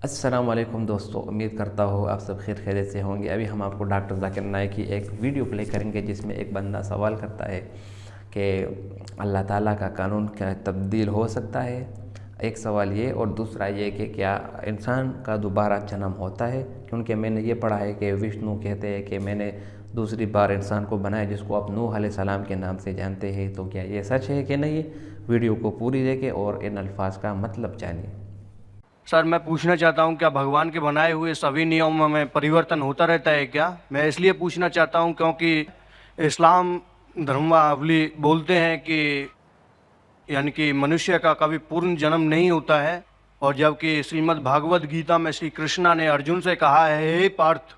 अस्सलामुअलैकुम दोस्तों, उम्मीद करता हूँ आप सब खैर खैरियत से होंगे। अभी हम आपको डॉक्टर ज़ाकिर नाइक की एक वीडियो प्ले करेंगे जिसमें एक बंदा सवाल करता है कि अल्लाह ताला का कानून क्या तब्दील हो सकता है। एक सवाल ये और दूसरा ये कि क्या इंसान का दोबारा जन्म होता है, क्योंकि मैंने ये पढ़ा है कि विष्णु कहते हैं कि मैंने दूसरी बार इंसान को बनाया जिसको आप नूह अलैहिस्सलाम के नाम से जानते हैं। तो क्या ये सच है कि नहीं? वीडियो को पूरी देखें और इन अल्फाज का मतलब जानिए। सर, मैं पूछना चाहता हूँ, क्या भगवान के बनाए हुए सभी नियमों में परिवर्तन होता रहता है क्या? मैं इसलिए पूछना चाहता हूँ क्योंकि इस्लाम धर्मावली बोलते हैं कि यानी कि मनुष्य का कभी पूर्ण जन्म नहीं होता है, और जबकि श्रीमद् भागवत गीता में श्री कृष्णा ने अर्जुन से कहा है, हे पार्थ,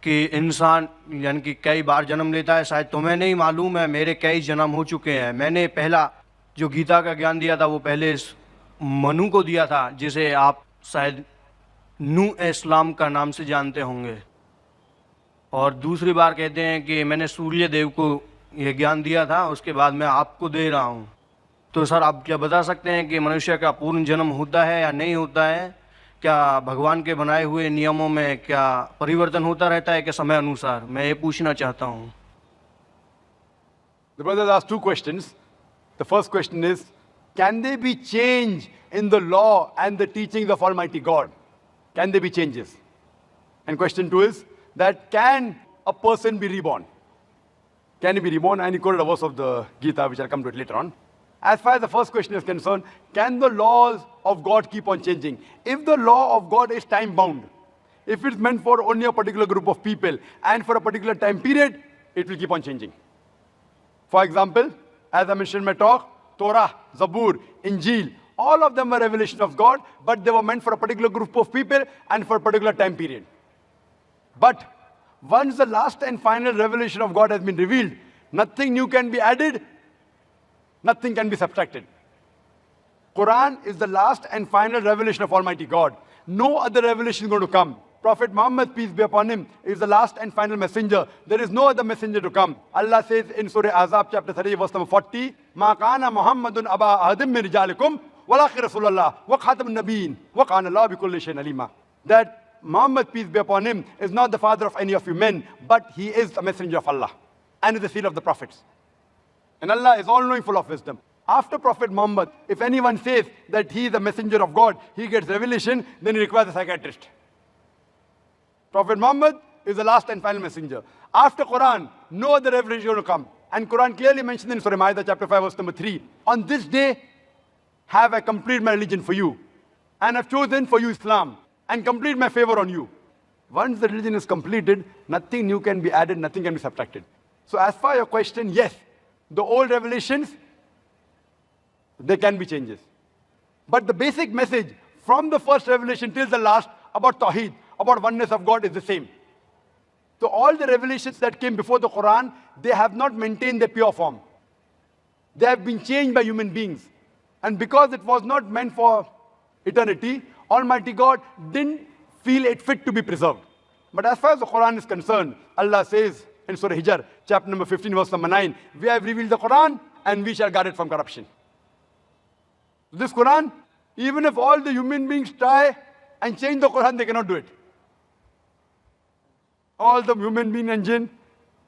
कि इंसान यानी कि कई बार जन्म लेता है। शायद तुम्हें नहीं मालूम है, मेरे कई जन्म हो चुके हैं। मैंने पहला जो गीता का ज्ञान दिया था वो पहले इस मनु को दिया था, जिसे आप शायद नूह इस्लाम का नाम से जानते होंगे। और दूसरी बार कहते हैं कि मैंने सूर्य देव को ये ज्ञान दिया था, उसके बाद मैं आपको दे रहा हूँ। तो सर, आप क्या बता सकते हैं कि मनुष्य का पूर्ण जन्म होता है या नहीं होता है? क्या भगवान के बनाए हुए नियमों में क्या परिवर्तन होता रहता है कि समय अनुसार? मैं ये पूछना चाहता हूँ। The brothers asked two questions. The first question is, can there be change in the law and the teachings of Almighty God? Can there be changes? And question two is that can a person be reborn? Can he be reborn? And he quoted a verse of the Gita, which I'll come to it later on. As far as the first question is concerned, can the laws of God keep on changing? If the law of God is time bound, if it's meant for only a particular group of people and for a particular time period, it will keep on changing. For example, as I mentioned in my talk, Torah, Zabur, Injil, all of them were revelation of God, but they were meant for a particular group of people and for a particular time period. But once the last and final revelation of God has been revealed, nothing new can be added, nothing can be subtracted. Quran is the last and final revelation of Almighty God. No other revelation is going to come. Prophet Muhammad, peace be upon him, is the last and final messenger. There is no other messenger to come. Allah says in Surah Azab chapter 30 verse number 40, مَا كَانَ مُحَمَّدٌ أَبَا أَحَدٍ مِّن رِجَالِكُمْ وَلَٰكِنَّ رَسُولَ اللَّهِ وَخَاتَمَ النَّبِيِّينَ وَكَانَ اللَّهُ بِكُلِّ شَيْءٍ عَلِيمًا. That Muhammad, peace be upon him, is not the father of any of you men, but he is the messenger of Allah and is the seal of the prophets. And Allah is all-knowing, full of wisdom. After Prophet Muhammad, if anyone says that he is a messenger of God, he gets revelation, then he requires a psychiatrist. Prophet Muhammad is the last and final messenger. After Quran, no other revelation is going to come. And Quran clearly mentions in Surah Ma'idah chapter 5 verse number 3, on this day have I completed my religion for you, and have chosen for you Islam, and complete my favor on you. Once the religion is completed, nothing new can be added, nothing can be subtracted. So as far as your question, yes, the old revelations, there can be changes. But the basic message from the first revelation till the last about Tawheed, about oneness of God, is the same. So all the revelations that came before the Quran, they have not maintained their pure form. They have been changed by human beings. And because it was not meant for eternity, Almighty God didn't feel it fit to be preserved. But as far as the Quran is concerned, Allah says in Surah Hijr, chapter number 15, verse number 9, we have revealed the Quran and we shall guard it from corruption. This Quran, even if all the human beings try and change the Quran, they cannot do it. All the human being and jinn,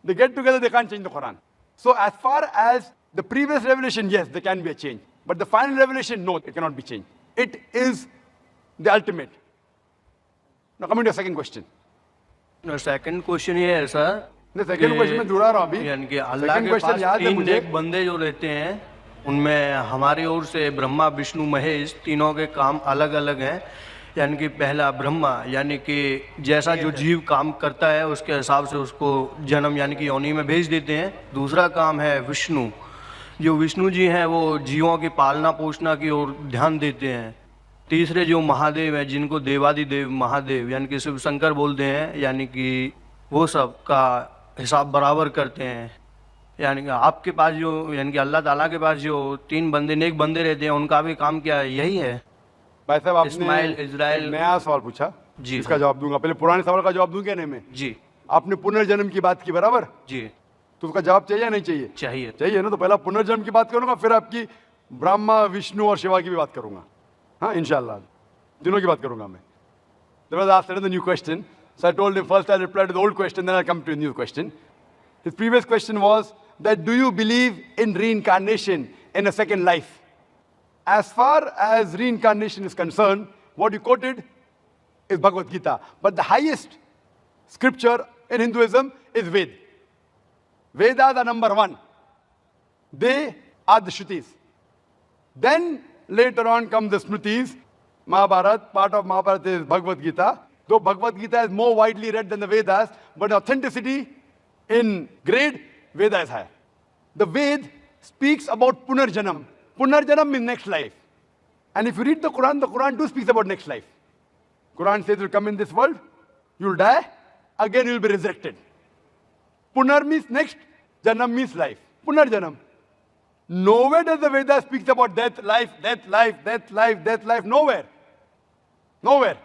they get together, they can't change the Quran. So as far as the previous revelation, yes, there can be a change. But the final revelation, no, it cannot be changed. It is the ultimate. Now coming to the second question. Second question ये है sir, The second question में जुड़ा रहा हूँ अभी. यानी कि अल्लाह Second के question पास याद है तीन मुझे. एक बंदे जो रहते हैं, उनमें हमारी ओर से ब्रह्मा विष्णु महेश तीनों के काम अलग अलग हैं। यानी कि पहला ब्रह्मा, यानी कि जैसा जो जीव काम करता है उसके हिसाब से उसको जन्म यानी कि योनि में भेज देते हैं। दूसरा काम है विष्णु, जो विष्णु जी हैं वो जीवों की पालना पोषणा की ओर ध्यान देते हैं। तीसरे जो महादेव हैं, जिनको देवादिदेव महादेव यानी कि शिव शंकर बोलते हैं, यानी कि वो सब का हिसाब बराबर करते हैं। यानी कि आपके पास जो यानी कि अल्लाह ताला के पास जो तीन बंदे नेक बंदे रहते हैं, उनका भी काम क्या यही है? भाई साहब, इस्माइल, आपने इज़राइल, एक नया सवाल पूछा जी इसका जवाब दूंगा। पहले पुराने सवाल का जवाब दूं कहने में, जी आपने पुनर्जन्म की बात की बराबर, जी तो उसका जवाब चाहिए या नहीं चाहिए? चाहिए। चाहिए ना। तो पहला पुनर्जन्म की बात करूंगा, फिर आपकी ब्रह्मा विष्णु और शिवा की भी बात करूंगा। हाँ, इंशाल्लाह तीनों की बात करूंगा मैं। There was asked another new question. So I told him first I'll reply to the old question, then I'll come to a new question. His previous question was that do you believe in reincarnation in a second life? As far as reincarnation is concerned, what you quoted is Bhagavad Gita. But the highest scripture in Hinduism is Ved. Vedas are number one. They are the Shrutis. Then later on come the Smritis. Mahabharata, part of Mahabharata is Bhagavad Gita. Though Bhagavad Gita is more widely read than the Vedas, but authenticity in grade, Veda is higher. The Ved speaks about Punarjanam. Punarjanam means next life. And if you read the Quran too speaks about next life. Quran says you'll come in this world, you'll die, again you'll be resurrected. Punar means next, Janam means life. Punarjanam. Nowhere does the Veda speaks about death, life, death, life, death, life, death, life. Nowhere. Nowhere.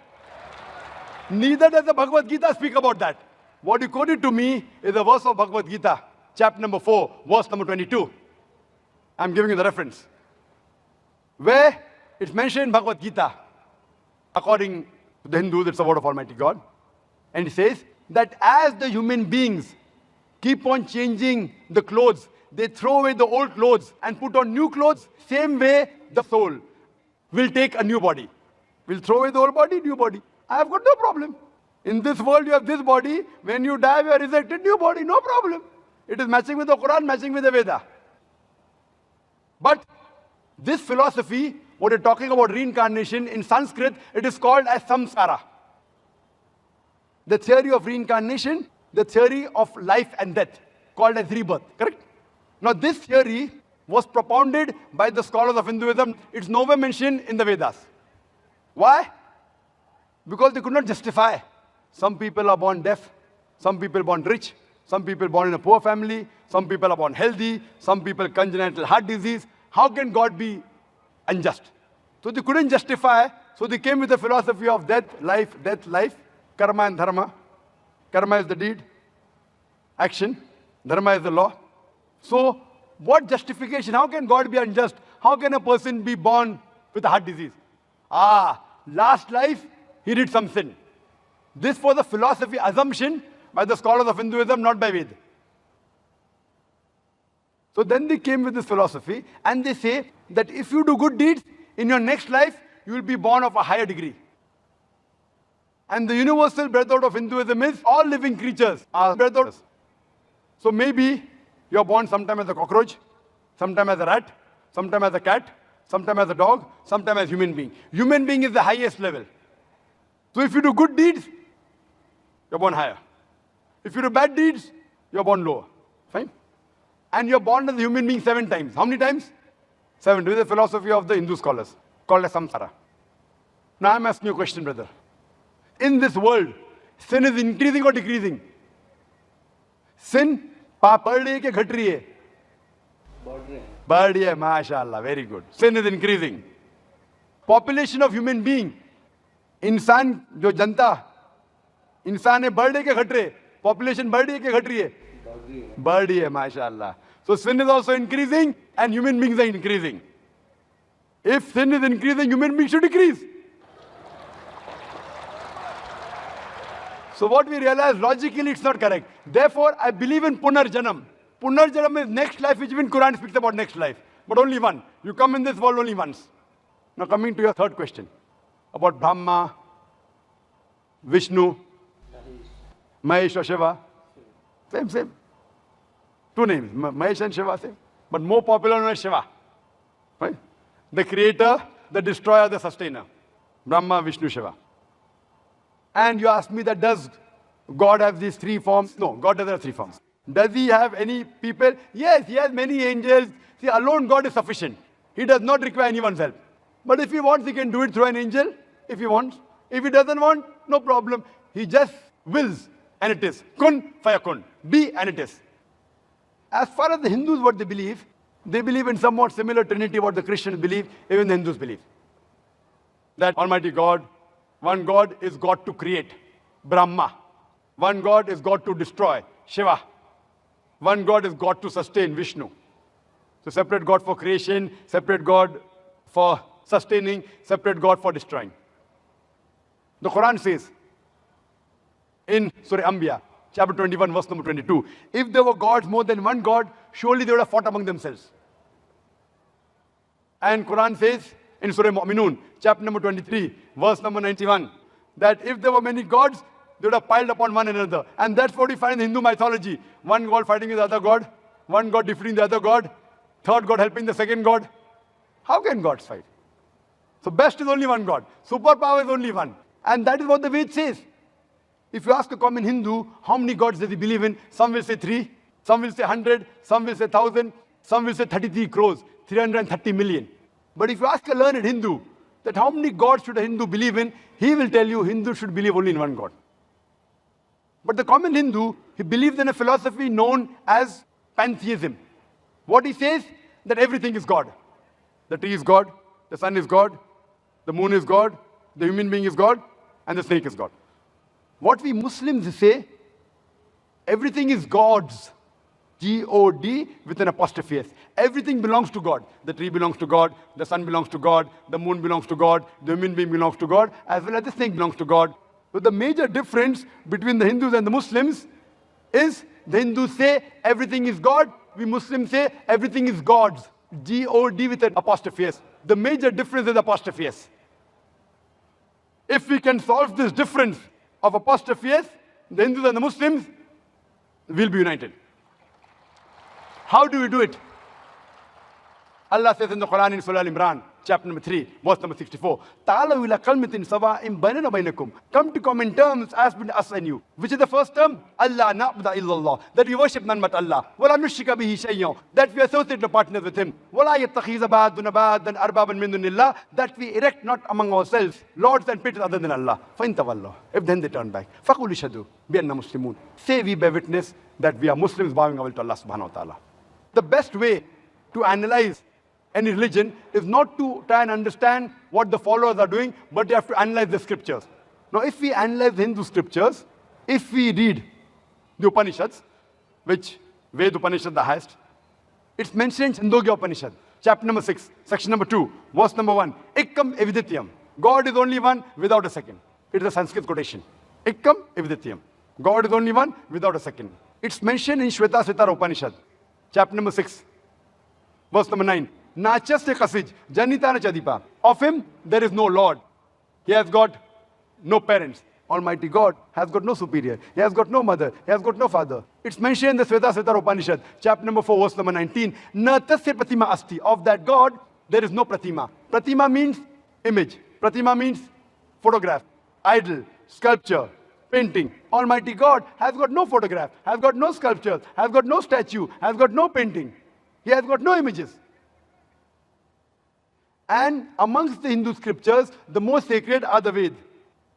Neither does the Bhagavad Gita speak about that. What you quoted to me is a verse of Bhagavad Gita, chapter number 4, verse number 22. I'm giving you the reference. Where it's mentioned in Bhagavad Gita, according to the Hindus, it's the word of Almighty God. And it says that as the human beings keep on changing the clothes, they throw away the old clothes and put on new clothes, same way the soul will take a new body. Will throw away the old body, new body. I have got no problem. In this world you have this body, when you die you are resurrected, new body, no problem. It is matching with the Quran, matching with the Veda. But this philosophy, what you're talking about reincarnation, in Sanskrit it is called as samsara. The theory of reincarnation, the theory of life and death, called as rebirth, correct? Now this theory was propounded by the scholars of Hinduism. It's nowhere mentioned in the Vedas. Why? Because they could not justify. Some people are born deaf, some people born rich, some people born in a poor family, some people are born healthy, some people congenital heart disease. How can God be unjust? So they couldn't justify, so they came with the philosophy of death, life, karma and dharma. Karma is the deed, action, dharma is the law. So what justification? How can God be unjust? How can a person be born with a heart disease? Last life, he did some sin. This was a philosophy assumption by the scholars of Hinduism, not by Veda. So then they came with this philosophy and they say that if you do good deeds, in your next life, you will be born of a higher degree. And the universal breath-out of Hinduism is all living creatures are breath-out. So maybe you're born sometime as a cockroach, sometime as a rat, sometime as a cat, sometime as a dog, sometime as human being. Human being is the highest level. So if you do good deeds, you're born higher. If you do bad deeds, you're born lower. Fine? And you're born as a human being 7 times. How many times? 7. This is the philosophy of the Hindu scholars, called as samsara. Now I'm asking you a question, brother. In this world, sin is increasing or decreasing? Sin, पाप बढ़ रही है कि घट रही है? बढ़ रही है, माशाअल्लाह, very good. Sin is increasing. Population of human being, इंसान जो जनता, इंसान है बढ़ रही है कि घट रही है? Population बढ़ रही है कि घट रही है? बढ़ रही है, माशाअल्लाह. So sin is also increasing and human beings are increasing. If sin is increasing, human beings should decrease. So what we realize, logically it's not correct. Therefore, I believe in Punarjanam. Punarjanam is next life, which even Quran speaks about next life. But only one. You come in this world only once. Now coming to your third question. About Brahma, Vishnu, Mahesh or Shiva. Same. 2 names, Mahesh and Shiva, same. But more popular known as Shiva. Right? The creator, the destroyer, the sustainer. Brahma, Vishnu, Shiva. And you ask me that does God have these 3 forms? No, God doesn't have 3 forms. Does he have any people? Yes, he has many angels. See, alone God is sufficient. He does not require anyone's help. But if he wants, he can do it through an angel, if he wants. If he doesn't want, no problem. He just wills, and it is. Kun fayakun. Be, and it is. As far as the Hindus, what they believe in somewhat similar Trinity what the Christians believe, even the Hindus believe. That Almighty God, one God is God to create, Brahma. One God is God to destroy, Shiva. One God is God to sustain, Vishnu. So separate God for creation, separate God for sustaining, separate God for destroying. The Quran says in Surah Anbiya, chapter 21, verse number 22, if there were gods more than one God, surely they would have fought among themselves. And Quran says in Surah Mu'minun, chapter number 23, verse number 91, that if there were many gods, they would have piled upon one another. And that's what we find in Hindu mythology. One god fighting with the other god, one god defeating the other god, third god helping the second god. How can gods fight? So best is only one god. Superpower is only one. And that is what the Ved says. If you ask a common Hindu, how many gods does he believe in? Some will say 3, some will say 100, some will say 1,000, some will say 33 crores, 330 million. But if you ask a learned Hindu that how many gods should a Hindu believe in, he will tell you Hindu should believe only in one god. But the common Hindu, he believes in a philosophy known as pantheism. What he says, that everything is God. The tree is God, the sun is God, the moon is God, the human being is God, and the snake is God. What we Muslims say, everything is God's. G-O-D with an apostrophe S. Everything belongs to God. The tree belongs to God, the sun belongs to God, the moon belongs to God, the human being belongs to God, as well as the snake belongs to God. But the major difference between the Hindus and the Muslims is the Hindus say everything is God, we Muslims say everything is God's. G-O-D with an apostrophe S. The major difference is apostrophe S. If we can solve this difference of apostrophe S, the Hindus and the Muslims will be united. How do we do it? Allah says in the Quran in Surah Al-Imran, chapter number 3, verse number 64, "Ta'alaw ila kalmatin sawa'in bainana bainakum." Come to common terms as between us and you. Which is the first term? Allah na'budu illallah. That we worship none but Allah. Wala nushrika bihi shay'an. That we associate no partners with Him. Wala yattakhiza ba'duna ba'dan arbaban min dunillah. That we erect not among ourselves lords and patrons other than Allah. Fa in tawallahu. If then they turn back, faqul ishhadu bi anna muslimun. Say we bear witness that we are Muslims bowing our will to Allah subhanahu wa ta'ala. The best way to analyze any religion is not to try and understand what the followers are doing, but you have to analyze the scriptures. Now, if we analyze the Hindu scriptures, if we read the Upanishads, which Ved Upanishad the highest, it's mentioned in Chandogya Upanishad, chapter number 6, section number 2, verse number 1, Ekkam evidityam. God is only one without a second. It is a Sanskrit quotation. Ekkam evidityam. God is only one without a second. It's mentioned in Shweta Sitara Upanishad, chapter number 6, verse number 9. Nachasya kasij, janitana chadipa. Of him, there is no Lord. He has got no parents. Almighty God has got no superior. He has got no mother. He has got no father. It's mentioned in the Shweta Sitara Upanishad, chapter number 4, verse number 19. Na tasya pratima asti. Of that God, there is no pratima. Pratima means image. Pratima means photograph, idol, sculpture, painting. Almighty God has got no photograph, has got no sculpture, has got no statue, has got no painting. He has got no images. And amongst the Hindu scriptures, the most sacred are the Ved.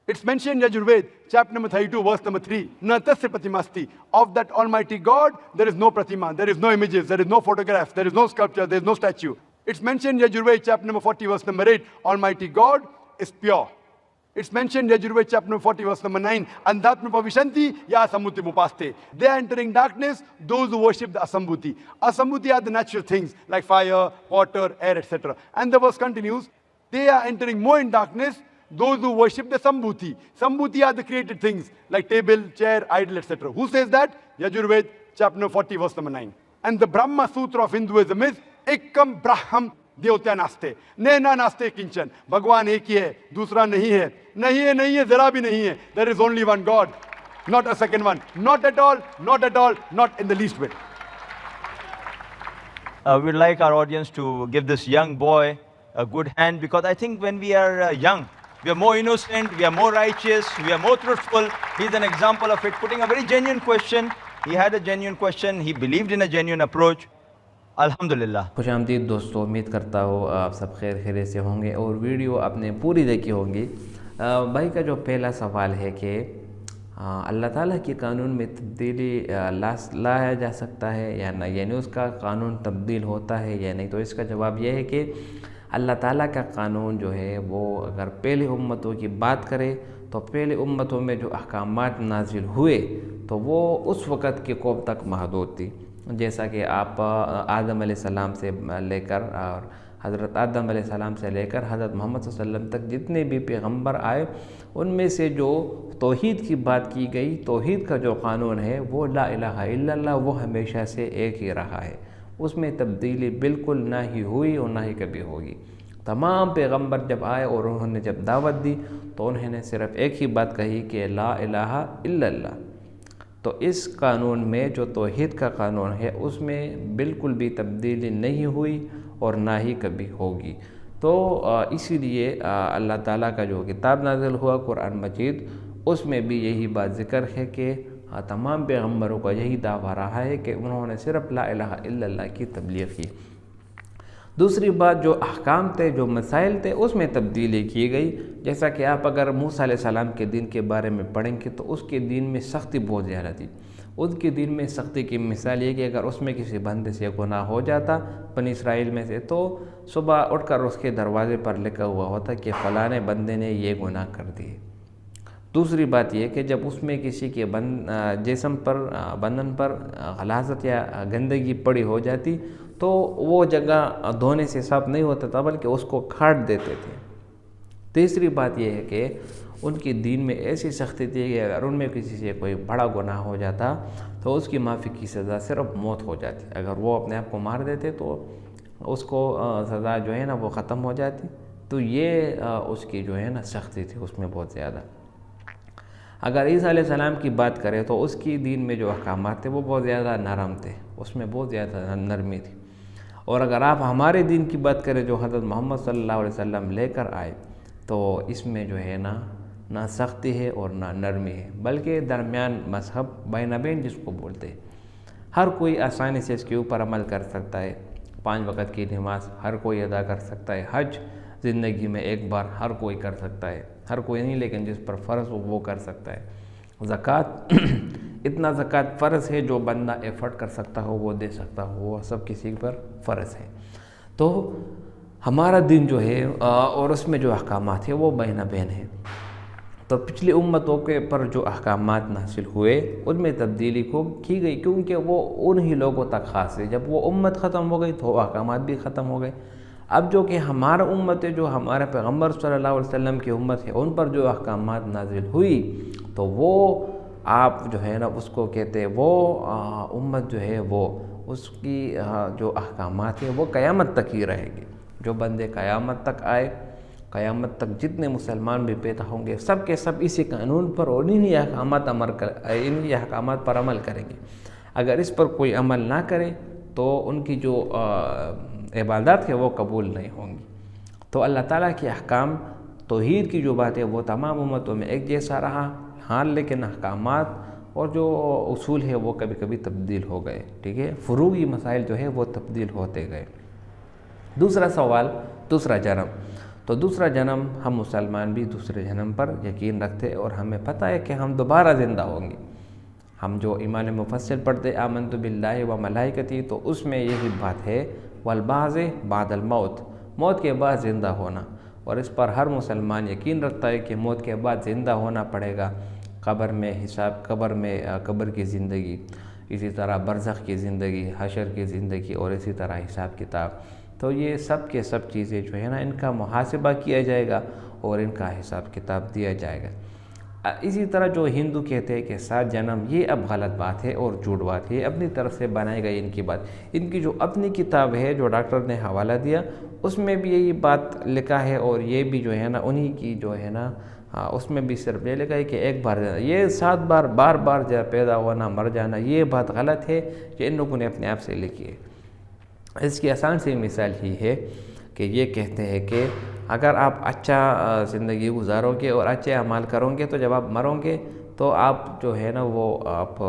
It's mentioned in Yajurved, chapter number 32, verse number 3. Na tasya pratimasti. Of that Almighty God, there is no pratima, there is no images, there is no photograph, there is no sculpture, there is no statue. It's mentioned in Yajurved, chapter number 40, verse number 8. Almighty God is pure. It's mentioned in Yajurved, chapter number 40, verse number 9. Andhatma pavishanti ya asambuti mupaste. They are entering darkness, those who worship the asambhuti. Asambhuti are the natural things like fire, water, air, etc. And the verse continues, they are entering more in darkness, those who worship the sambhuti. Sambhuti are the created things like table, chair, idol, etc. Who says that? Yajurved, chapter number 40, verse number 9. And the Brahma Sutra of Hinduism is Ekam Braham देवत्या नास्ते नैना नास्ते किंचन भगवान एक ही है दूसरा नहीं है नहीं है जरा भी नहीं है there is only one God, not a second one, not at all, not in the least bit. We'd like our audience to give this young boy a good hand, because I think when we are young, we are more innocent, we are more righteous, we are more truthful. He's an example of it, putting a very genuine question. He had a genuine question, he believed in a genuine approach. अल्हम्दुलिल्लाह। खुश आमदीद दोस्तों, उम्मीद करता हूँ आप सब खैर खैरियत से होंगे और वीडियो आपने पूरी देखी होगी। भाई का जो पहला सवाल है कि अल्लाह ताला के कानून में तब्दीली लाया जा सकता है या नहीं, यानी उसका कानून तब्दील होता है या नहीं। तो इसका जवाब यह है कि अल्लाह ताला का कानून जो है वो अगर पहले उम्मतों की बात करें तो पहले उम्मतों में जो अहकामात नाजिल हुए तो वो उस वक़्त के कौम तक महदूद थी। जैसा कि आप आदम अलैहिस्सलाम से लेकर और حضرت آدم علیہ السلام سے لے کر حضرت محمد صلی اللہ علیہ وسلم تک جتنے بھی پیغمبر آئے ان میں سے جو توحید کی بات کی گئی، توحید کا جو قانون ہے وہ لا الہ الا اللہ، وہ ہمیشہ سے ایک ہی رہا ہے، اس میں تبدیلی بالکل نہ ہی ہوئی اور نہ ہی کبھی ہوگی۔ تمام پیغمبر جب آئے اور انہوں نے جب دعوت دی تو انہوں نے صرف ایک ہی بات کہی کہ لا الہ الا اللہ۔ تو اس قانون میں جو توحید کا قانون ہے اس میں بالکل بھی تبدیلی نہیں ہوئی اور نہ ہی کبھی ہوگی۔ تو اسی لیے اللہ تعالیٰ کا جو کتاب نازل ہوا قرآن مجید، اس میں بھی یہی بات ذکر ہے کہ تمام پیغمبروں کا یہی دعویٰ رہا ہے کہ انہوں نے صرف لا الہ الا اللہ کی تبلیغ کی۔ دوسری بات، جو احکام تھے، جو مسائل تھے، اس میں تبدیلی کی گئی۔ جیسا کہ آپ اگر موسیٰ علیہ السلام کے دین کے بارے میں پڑھیں گے تو اس کے دین میں سختی بہت زیادہ تھی۔ ان کے دین میں سختی کی مثال یہ کہ اگر اس میں کسی بندے سے گناہ ہو جاتا بنی اسرائیل میں سے، تو صبح اٹھ کر اس کے دروازے پر لکھا ہوا ہوتا کہ فلاں بندے نے یہ گناہ کر دیے۔ دوسری بات یہ کہ جب اس میں کسی کے جسم پر، بدن پر غلاظت یا گندگی پڑی ہو جاتی تو وہ جگہ دھونے سے صاف نہیں ہوتا تھا بلکہ اس کو کاٹ دیتے تھے۔ تیسری بات یہ ہے کہ ان کی دین میں ایسی سختی تھی کہ اگر ان میں کسی سے کوئی بڑا گناہ ہو جاتا تو اس کی معافی کی سزا صرف موت ہو جاتی۔ اگر وہ اپنے آپ کو مار دیتے تو اس کو سزا جو ہے نا وہ ختم ہو جاتی۔ تو یہ اس کی جو ہے نا سختی تھی اس میں بہت زیادہ۔ اگر عیسیٰ علیہ السلام کی بات کریں تو اس کی دین میں جو احکامات تھے وہ بہت زیادہ نرم تھے، اس میں بہت زیادہ نرمی تھی۔ اور اگر آپ ہمارے دین کی بات کریں جو حضرت محمد صلی اللہ علیہ وسلم لے کر آئے تو اس میں جو ہے نہ سختی ہے اور نہ نرمی ہے، بلکہ درمیان مذہب بین بین جس کو بولتے ہیں۔ ہر کوئی آسانی سے اس کے اوپر عمل کر سکتا ہے۔ 5 وقت کی نماز ہر کوئی ادا کر سکتا ہے، حج زندگی میں ایک بار ہر کوئی کر سکتا ہے، ہر کوئی نہیں لیکن جس پر فرض ہو وہ کر سکتا ہے۔ زکوٰۃ اتنا زکوٰۃ فرض ہے جو بندہ ایفرٹ کر سکتا ہو وہ دے سکتا ہو، وہ سب کسی پر فرض ہے۔ تو ہمارا دین جو ہے اور اس میں جو احکامات ہیں وہ بین بین ہیں۔ تو پچھلی امتوں کے پر جو احکامات نازل ہوئے ان میں تبدیلی کو کی گئی کیونکہ وہ انہی لوگوں تک خاص ہے۔ جب وہ امت ختم ہو گئی تو وہ احکامات بھی ختم ہو گئے۔ اب جو کہ ہمارا امت ہے، جو ہمارے پیغمبر صلی اللہ علیہ وسلم کی امت ہے، ان پر جو احکامات نازل ہوئی تو وہ آپ جو ہے نا اس کو کہتے ہیں وہ امت جو ہے وہ اس کی جو احکامات ہیں وہ قیامت تک ہی رہے گی۔ جو بندے قیامت تک آئے، قیامت تک جتنے مسلمان بھی پیدا ہوں گے سب کے سب اسی قانون پر اور انہی احکامات پر عمل کریں گے۔ اگر اس پر کوئی عمل نہ کرے تو ان کی جو عبادات ہے وہ قبول نہیں ہوں گی۔ تو اللہ تعالیٰ کے احکام، توحید کی جو بات ہے وہ تمام امتوں میں ایک جیسا رہا، ہاں لیکن احکامات اور جو اصول ہے وہ کبھی کبھی تبدیل ہو گئے، ٹھیک ہے، فروعی مسائل جو ہے وہ تبدیل ہوتے گئے۔ دوسرا سوال، دوسرا جنم۔ تو دوسرا جنم، ہم مسلمان بھی دوسرے جنم پر یقین رکھتے اور ہمیں پتہ ہے کہ ہم دوبارہ زندہ ہوں گے۔ ہم جو ایمان مفصل پڑھتے آمنت باللہ و ملائکتی تو اس میں یہی بات ہے والبعث بعد الموت، موت کے بعد زندہ ہونا، اور اس پر ہر مسلمان یقین رکھتا ہے کہ موت کے بعد زندہ ہونا پڑے گا۔ قبر میں حساب، قبر کی زندگی، اسی طرح برزخ کی زندگی، حشر کی زندگی اور اسی طرح حساب کتاب۔ تو یہ سب کے سب چیزیں جو ہے نا ان کا محاسبہ کیا جائے گا اور ان کا حساب کتاب دیا جائے گا۔ اسی طرح جو ہندو کہتے ہیں کہ 7 جنم، یہ اب غلط بات ہے اور جھوٹ بات ہے، اپنی طرف سے بنائی گئی ان کی بات۔ ان کی جو اپنی کتاب ہے جو ڈاکٹر نے حوالہ دیا اس میں بھی یہی بات لکھا ہے، اور یہ بھی جو ہے نا انہی کی جو ہے نا اس میں بھی صرف یہ لکھا ہے کہ ایک بار، یہ 7 بار بار پیدا ہونا مر جانا، یہ بات غلط ہے کہ ان لوگوں نے اپنے آپ سے لکھی ہے۔ اس کی آسان سی مثال ہی ہے کہ یہ کہتے ہیں کہ اگر آپ اچھا زندگی گزارو گے اور اچھے اعمال کرو گے تو جب آپ مرو گے تو آپ جو ہے نا وہ آپ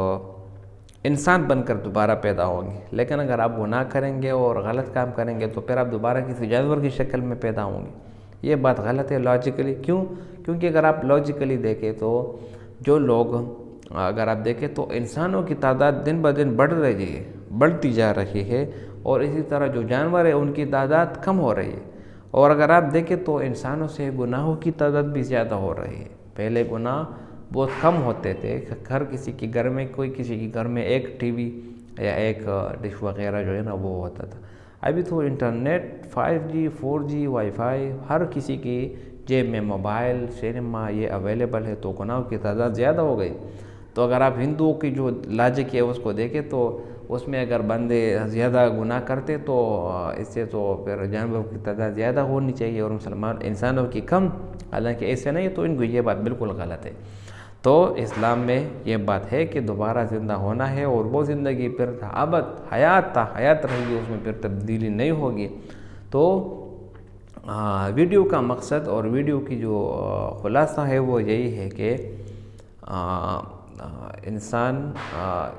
انسان بن کر دوبارہ پیدا ہوں گے، لیکن اگر آپ گناہ کریں گے اور غلط کام کریں گے تو پھر آپ دوبارہ کسی جانور کی شکل میں پیدا ہوں گے۔ یہ بات غلط ہے لاجیکلی۔ کیونکہ اگر آپ لاجیکلی دیکھیں تو جو لوگ، اگر آپ دیکھیں تو انسانوں کی تعداد دن بدن بڑھتی جا رہی ہے، اور اسی طرح جو جانور ہیں ان کی تعداد کم ہو رہی ہے، اور اگر آپ دیکھیں تو انسانوں سے گناہوں کی تعداد بھی زیادہ ہو رہی ہے۔ پہلے گناہ بہت کم ہوتے تھے، ہر کسی کے گھر میں، کسی کے گھر میں ایک ٹی وی یا ایک ڈش وغیرہ جو ہے نا وہ ہوتا تھا، ابھی تو internet 5G 4G wi fi ہر کسی کی جیب میں موبائل سنیما یہ اویلیبل ہے، تو گناہوں کی تعداد زیادہ ہو گئی. تو اگر آپ ہندوؤں کی جو لاجک ہے اس کو دیکھیں تو اس میں اگر بندے زیادہ گناہ کرتے تو اس سے تو پھر جانوروں کی تعداد زیادہ ہونی چاہیے اور مسلمان انسانوں کی کم، حالانکہ ایسے نہیں. تو ان کو یہ بات بالکل غلط ہے. تو اسلام میں یہ بات ہے کہ دوبارہ زندہ ہونا ہے، اور وہ زندگی پھر ابد حیات تا حیات رہے گی، اس میں پھر تبدیلی نہیں ہوگی. تو ویڈیو کا مقصد اور ویڈیو کی جو خلاصہ ہے وہ یہی ہے کہ انسان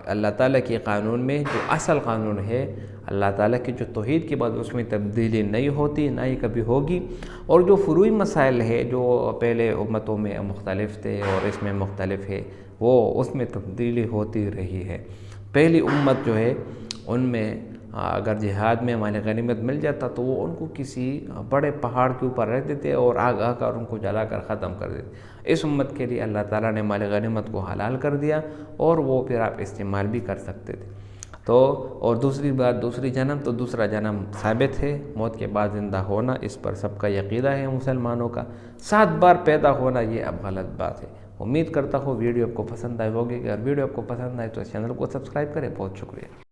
اللہ تعالیٰ کے قانون میں جو اصل قانون ہے، اللہ تعالیٰ کی جو توحید کی بات، اس میں تبدیلی نہیں ہوتی، نہ ہی کبھی ہوگی. اور جو فروعی مسائل ہے جو پہلے امتوں میں مختلف تھے اور اس میں مختلف ہے، وہ اس میں تبدیلی ہوتی رہی ہے. پہلی امت جو ہے ان میں اگر جہاد میں مال غنیمت مل جاتا تو وہ ان کو کسی بڑے پہاڑ کے اوپر رہتے تھے اور آگ آ کر ان کو جلا کر ختم کر دیتے. اس امت کے لیے اللہ تعالیٰ نے مال غنیمت کو حلال کر دیا اور وہ پھر آپ استعمال بھی کر سکتے تھے. تو اور دوسری بات، دوسری جنم، تو دوسرا جنم ثابت ہے، موت کے بعد زندہ ہونا اس پر سب کا عقیدہ ہے مسلمانوں کا. 7 بار پیدا ہونا یہ اب غلط بات ہے. امید کرتا ہوں ویڈیو آپ کو پسند آئی ہوگی. اگر ویڈیو آپ کو پسند آئے تو اس چینل کو سبسکرائب کریں. بہت شکریہ.